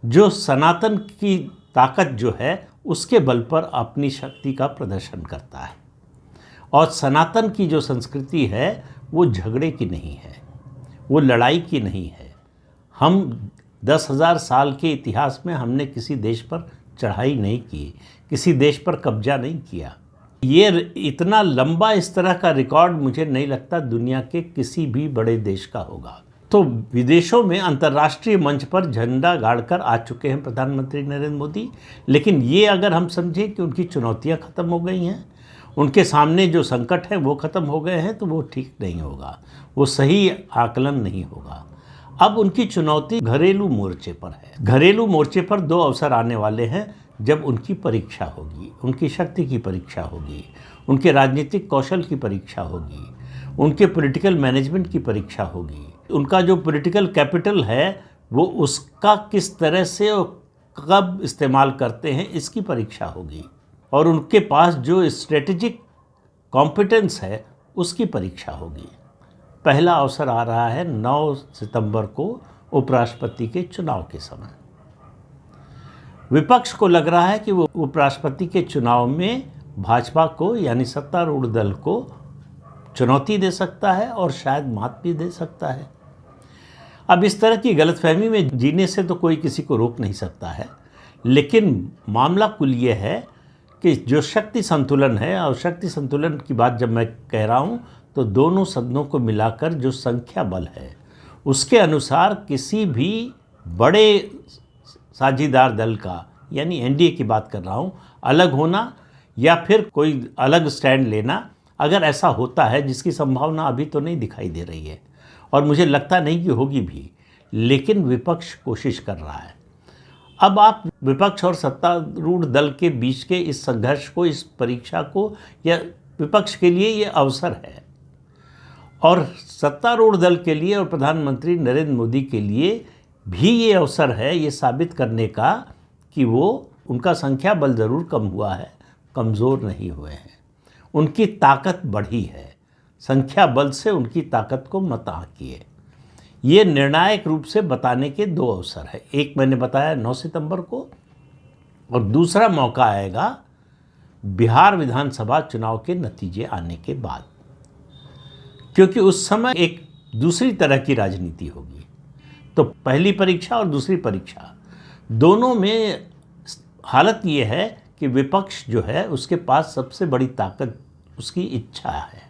जो सनातन की ताकत जो है उसके बल पर अपनी शक्ति का प्रदर्शन करता है। और सनातन की जो संस्कृति है वो झगड़े की नहीं है, वो लड़ाई की नहीं है। हम 10,000 साल के इतिहास में हमने किसी देश पर चढ़ाई नहीं की, किसी देश पर कब्जा नहीं किया। ये इतना लंबा इस तरह का रिकॉर्ड मुझे नहीं लगता दुनिया के किसी भी बड़े देश का होगा। तो विदेशों में अंतर्राष्ट्रीय मंच पर झंडा गाड़कर आ चुके हैं प्रधानमंत्री नरेंद्र मोदी, लेकिन ये अगर हम समझें कि उनकी चुनौतियां ख़त्म हो गई हैं, उनके सामने जो संकट है वो ख़त्म हो गए हैं, तो वो ठीक नहीं होगा, वो सही आकलन नहीं होगा। अब उनकी चुनौती घरेलू मोर्चे पर है। घरेलू मोर्चे पर 2 अवसर आने वाले हैं जब उनकी परीक्षा होगी, उनकी शक्ति की परीक्षा होगी, उनके राजनीतिक कौशल की परीक्षा होगी, उनके पॉलिटिकल मैनेजमेंट की परीक्षा होगी, उनका जो पॉलिटिकल कैपिटल है वो उसका किस तरह से और कब इस्तेमाल करते हैं इसकी परीक्षा होगी, और उनके पास जो स्ट्रेटेजिक कॉम्पिटेंस है उसकी परीक्षा होगी। पहला अवसर आ रहा है 9 सितंबर को उपराष्ट्रपति के चुनाव के समय। विपक्ष को लग रहा है कि वो उपराष्ट्रपति के चुनाव में भाजपा को यानी सत्तारूढ़ दल को चुनौती दे सकता है और शायद मात भी दे सकता है। अब इस तरह की गलतफहमी में जीने से तो कोई किसी को रोक नहीं सकता है, लेकिन मामला कुल ये है कि जो शक्ति संतुलन है, और शक्ति संतुलन की बात जब मैं कह रहा हूँ तो दोनों सदनों को मिलाकर जो संख्या बल है उसके अनुसार किसी भी बड़े साझीदार दल का, यानी एनडीए की बात कर रहा हूँ, अलग होना या फिर कोई अलग स्टैंड लेना, अगर ऐसा होता है, जिसकी संभावना अभी तो नहीं दिखाई दे रही है और मुझे लगता नहीं कि होगी भी, लेकिन विपक्ष कोशिश कर रहा है। अब आप विपक्ष और सत्तारूढ़ दल के बीच के इस संघर्ष को, इस परीक्षा को, या विपक्ष के लिए ये अवसर है और सत्तारूढ़ दल के लिए और प्रधानमंत्री नरेंद्र मोदी के लिए भी ये अवसर है ये साबित करने का कि वो, उनका संख्या बल ज़रूर कम हुआ है, कमज़ोर नहीं हुए हैं, उनकी ताकत बढ़ी है, संख्या बल से उनकी ताकत को मत आंकिए। ये निर्णायक रूप से बताने के 2 अवसर है। एक मैंने बताया 9 सितंबर को, और दूसरा मौका आएगा बिहार विधानसभा चुनाव के नतीजे आने के बाद, क्योंकि उस समय एक दूसरी तरह की राजनीति होगी। तो पहली परीक्षा और दूसरी परीक्षा दोनों में हालत ये है कि विपक्ष जो है उसके पास सबसे बड़ी ताकत उसकी इच्छा है।